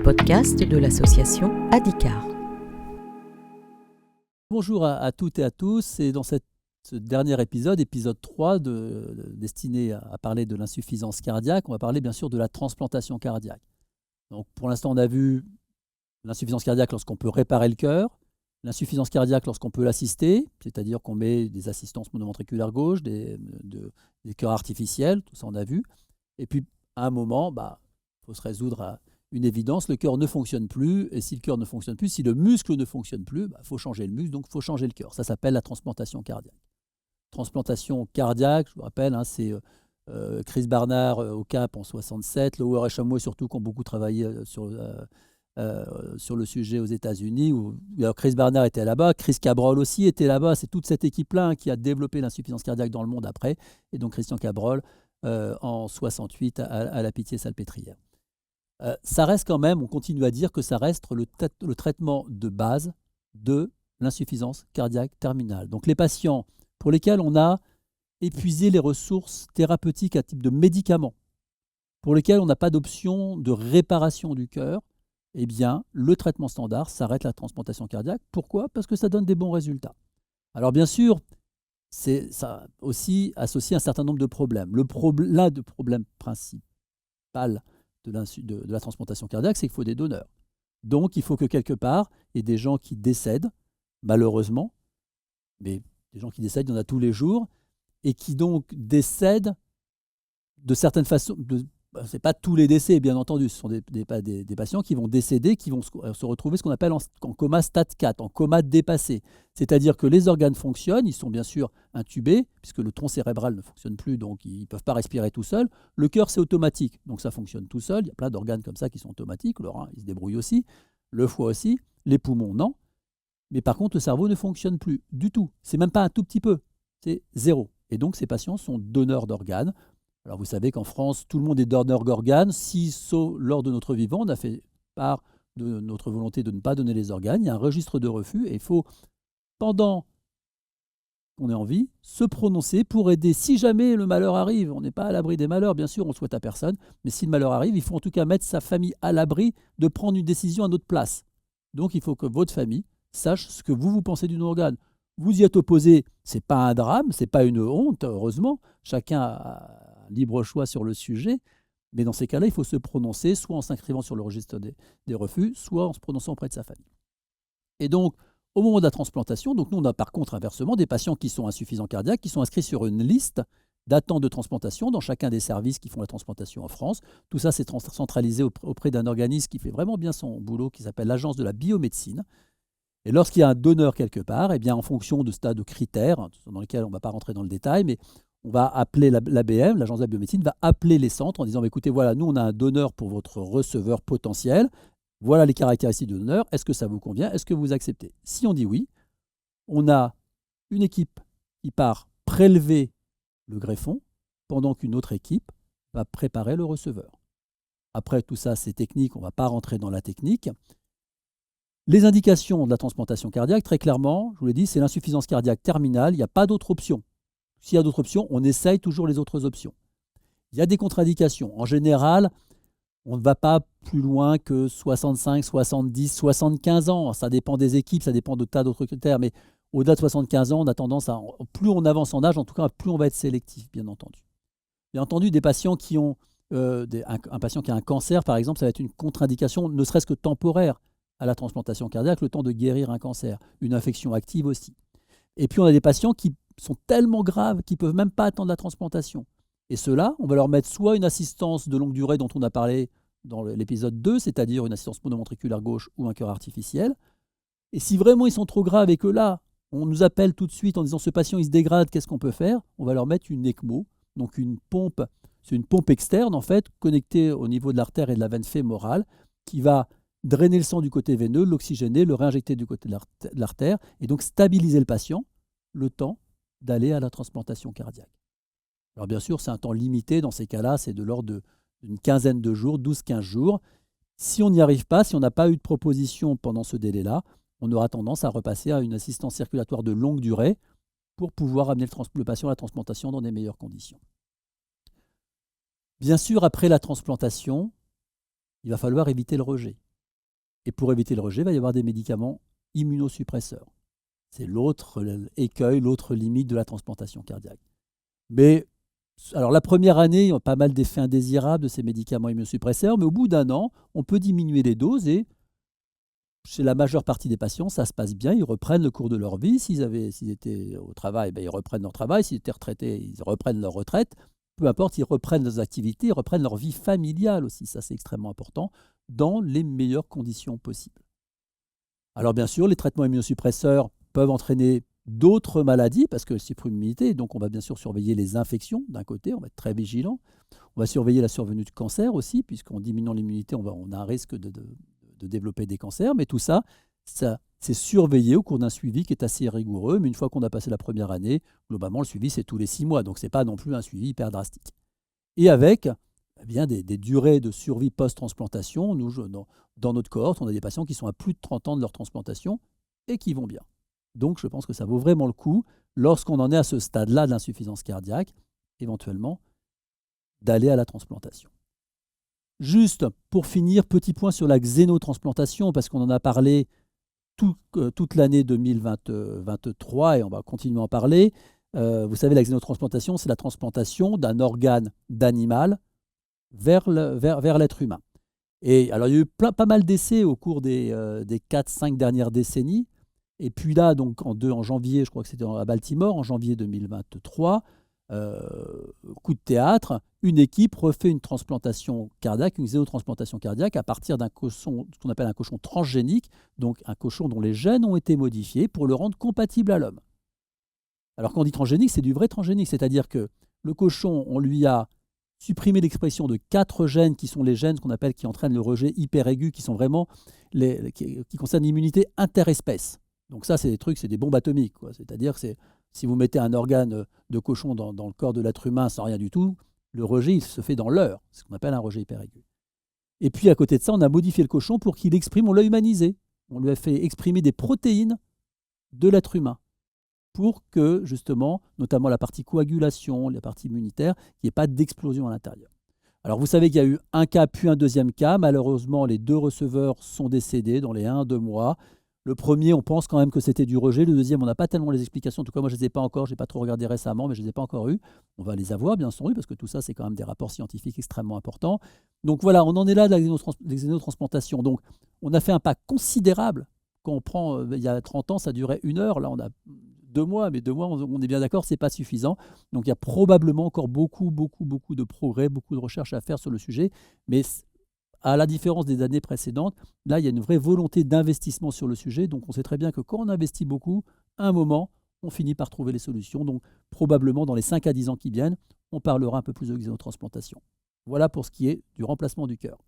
podcast de l'association Adicar. Bonjour à toutes et à tous, et dans ce dernier épisode 3, destiné à parler de l'insuffisance cardiaque, on va parler bien sûr de la transplantation cardiaque. Donc pour l'instant, on a vu l'insuffisance cardiaque lorsqu'on peut réparer le cœur, l'insuffisance cardiaque lorsqu'on peut l'assister, c'est-à-dire qu'on met des assistances monoventriculaires gauche, des cœurs artificiels, tout ça on a vu. Et puis à un moment, il faut se résoudre à une évidence, le cœur ne fonctionne plus, et si le cœur ne fonctionne plus, si le muscle ne fonctionne plus, il faut changer le muscle, donc il faut changer le cœur. Ça s'appelle la transplantation cardiaque. Transplantation cardiaque, je vous rappelle, c'est Chris Barnard au Cap en 67, Lower et Chameau surtout qui ont beaucoup travaillé sur le sujet aux États-Unis. Chris Barnard était là-bas, Chris Cabral aussi était là-bas. C'est toute cette équipe-là qui a développé l'insuffisance cardiaque dans le monde après. Et donc Christian Cabral en 68 à la Pitié-Salpêtrière. Ça reste quand même, on continue à dire que ça reste le traitement de base de l'insuffisance cardiaque terminale. Donc les patients pour lesquels on a épuisé les ressources thérapeutiques à type de médicaments, pour lesquels on n'a pas d'option de réparation du cœur, eh bien, le traitement standard s'arrête la transplantation cardiaque. Pourquoi ? Parce que ça donne des bons résultats. Alors bien sûr, ça aussi associé à un certain nombre de problèmes. Le problème principal de la transplantation cardiaque, c'est qu'il faut des donneurs. Donc, il faut que quelque part, il y ait des gens qui décèdent, malheureusement, mais des gens qui décèdent, il y en a tous les jours, et qui donc décèdent de certaines façons. Ce n'est pas tous les décès, bien entendu, ce sont des patients qui vont décéder, qui vont se retrouver ce qu'on appelle en coma stade 4, en coma dépassé. C'est-à-dire que les organes fonctionnent, ils sont bien sûr intubés, puisque le tronc cérébral ne fonctionne plus, donc ils ne peuvent pas respirer tout seuls. Le cœur, c'est automatique, donc ça fonctionne tout seul. Il y a plein d'organes comme ça qui sont automatiques. Le rein, il se débrouille aussi. Le foie aussi. Les poumons, non. Mais par contre, le cerveau ne fonctionne plus du tout. C'est même pas un tout petit peu. C'est zéro. Et donc, ces patients sont donneurs d'organes. Alors vous savez qu'en France, tout le monde est donneur d'organes. Si lors de notre vivant, on a fait part de notre volonté de ne pas donner les organes, il y a un registre de refus et il faut, pendant qu'on est en vie, se prononcer pour aider. Si jamais le malheur arrive, on n'est pas à l'abri des malheurs, bien sûr, on ne le souhaite à personne, mais si le malheur arrive, il faut en tout cas mettre sa famille à l'abri de prendre une décision à notre place. Donc il faut que votre famille sache ce que vous pensez d'une organe. Vous y êtes opposé, ce n'est pas un drame, ce n'est pas une honte, heureusement. Chacun a libre choix sur le sujet, mais dans ces cas-là, il faut se prononcer, soit en s'inscrivant sur le registre des refus, soit en se prononçant auprès de sa famille. Et donc, au moment de la transplantation, donc nous, on a par contre inversement des patients qui sont insuffisants cardiaques, qui sont inscrits sur une liste d'attente de transplantation dans chacun des services qui font la transplantation en France. Tout ça, c'est centralisé auprès d'un organisme qui fait vraiment bien son boulot, qui s'appelle l'Agence de la biomédecine. Et lorsqu'il y a un donneur quelque part, eh bien, en fonction de ce tas de critères, dans lesquels on ne va pas rentrer dans le détail, mais on va appeler l'ABM, l'Agence de la biomédecine, va appeler les centres en disant écoutez, voilà, nous, on a un donneur pour votre receveur potentiel. Voilà les caractéristiques du donneur. Est-ce que ça vous convient ? Est-ce que vous acceptez ? Si on dit oui, on a une équipe qui part prélever le greffon pendant qu'une autre équipe va préparer le receveur. Après, tout ça, c'est technique. On ne va pas rentrer dans la technique. Les indications de la transplantation cardiaque, très clairement, je vous l'ai dit, c'est l'insuffisance cardiaque terminale. Il n'y a pas d'autre option. S'il y a d'autres options, on essaye toujours les autres options. Il y a des contre-indications. En général, on ne va pas plus loin que 65, 70, 75 ans. Ça dépend des équipes, ça dépend de tas d'autres critères. Mais au-delà de 75 ans, on a tendance à... Plus on avance en âge, en tout cas, plus on va être sélectif, bien entendu. Bien entendu, des patients qui ont... un patient qui a un cancer, par exemple, ça va être une contre-indication, ne serait-ce que temporaire, à la transplantation cardiaque, le temps de guérir un cancer. Une infection active aussi. Et puis, on a des patients qui sont tellement graves qu'ils ne peuvent même pas attendre la transplantation. Et ceux-là, on va leur mettre soit une assistance de longue durée dont on a parlé dans l'épisode 2, c'est-à-dire une assistance monoventriculaire gauche ou un cœur artificiel. Et si vraiment ils sont trop graves et que là, on nous appelle tout de suite en disant ce patient il se dégrade, qu'est-ce qu'on peut faire ? On va leur mettre une ECMO, donc une pompe, c'est une pompe externe en fait, connectée au niveau de l'artère et de la veine fémorale, qui va drainer le sang du côté veineux, l'oxygéner, le réinjecter du côté de l'artère et donc stabiliser le patient le temps d'aller à la transplantation cardiaque. Alors bien sûr, c'est un temps limité. Dans ces cas-là, c'est de l'ordre d'une quinzaine de jours, 12-15 jours. Si on n'y arrive pas, si on n'a pas eu de proposition pendant ce délai-là, on aura tendance à repasser à une assistance circulatoire de longue durée pour pouvoir amener le patient à la transplantation dans des meilleures conditions. Bien sûr, après la transplantation, il va falloir éviter le rejet. Et pour éviter le rejet, il va y avoir des médicaments immunosuppresseurs. C'est l'autre écueil, l'autre limite de la transplantation cardiaque. Mais alors la première année, il y a pas mal d'effets indésirables de ces médicaments immunosuppresseurs, mais au bout d'un an, on peut diminuer les doses et chez la majeure partie des patients, ça se passe bien, ils reprennent le cours de leur vie. S'ils étaient au travail, ils reprennent leur travail. S'ils étaient retraités, ils reprennent leur retraite. Peu importe, ils reprennent leurs activités, ils reprennent leur vie familiale aussi. Ça, c'est extrêmement important, dans les meilleures conditions possibles. Alors bien sûr, les traitements immunosuppresseurs peuvent entraîner d'autres maladies parce que suppriment l'immunité. Donc on va bien sûr surveiller les infections d'un côté, on va être très vigilant. On va surveiller la survenue de cancer aussi, puisqu'en diminuant l'immunité, on a un risque de développer des cancers. Mais tout ça, c'est surveillé au cours d'un suivi qui est assez rigoureux. Mais une fois qu'on a passé la première année, globalement, le suivi, c'est tous les 6 mois. Donc ce n'est pas non plus un suivi hyper drastique. Et avec des durées de survie post-transplantation, nous, dans notre cohorte, on a des patients qui sont à plus de 30 ans de leur transplantation et qui vont bien. Donc je pense que ça vaut vraiment le coup, lorsqu'on en est à ce stade-là de l'insuffisance cardiaque, éventuellement, d'aller à la transplantation. Juste pour finir, petit point sur la xénotransplantation, parce qu'on en a parlé toute l'année 2023 et on va continuer à en parler. Vous savez, la xénotransplantation, c'est la transplantation d'un organe d'animal vers l'être humain. Et alors, il y a eu pas mal d'essais au cours des 4-5 dernières décennies. Et puis là, donc en janvier, je crois que c'était à Baltimore, en janvier 2023, coup de théâtre, une équipe refait une transplantation cardiaque, une xénotransplantation cardiaque à partir d'un cochon, ce qu'on appelle un cochon transgénique, donc un cochon dont les gènes ont été modifiés pour le rendre compatible à l'homme. Alors quand on dit transgénique, c'est du vrai transgénique, c'est-à-dire que le cochon, on lui a supprimé l'expression de 4 gènes qui sont les gènes qu'on appelle qui entraînent le rejet hyperaigu, qui sont vraiment qui concernent l'immunité interespèce. Donc ça, c'est des trucs, c'est des bombes atomiques, quoi. C'est-à-dire que si vous mettez un organe de cochon dans le corps de l'être humain sans rien du tout, le rejet, il se fait dans l'heure, ce qu'on appelle un rejet hyperaigu. Et puis à côté de ça, on a modifié le cochon pour qu'il exprime, on l'a humanisé. On lui a fait exprimer des protéines de l'être humain pour que, justement, notamment la partie coagulation, la partie immunitaire, qu'il n'y ait pas d'explosion à l'intérieur. Alors vous savez qu'il y a eu un cas puis un deuxième cas. Malheureusement, les 2 receveurs sont décédés dans les 1-2 mois. Le premier, on pense quand même que c'était du rejet. Le deuxième, on n'a pas tellement les explications. En tout cas, moi, je ne les ai pas encore. Je n'ai pas trop regardé récemment, mais je ne les ai pas encore eues. On va les avoir, bien sûr, parce que tout ça, c'est quand même des rapports scientifiques extrêmement importants. Donc voilà, on en est là de la xénotransplantation. Donc, on a fait un pas considérable. Quand on prend, il y a 30 ans, ça durait 1 heure. Là, on a 2 mois, mais 2 mois, on est bien d'accord, ce n'est pas suffisant. Donc, il y a probablement encore beaucoup de progrès, beaucoup de recherches à faire sur le sujet. Mais à la différence des années précédentes, là, il y a une vraie volonté d'investissement sur le sujet. Donc, on sait très bien que quand on investit beaucoup, à un moment, on finit par trouver les solutions. Donc, probablement, dans les 5 à 10 ans qui viennent, on parlera un peu plus de xénotransplantation. Voilà pour ce qui est du remplacement du cœur.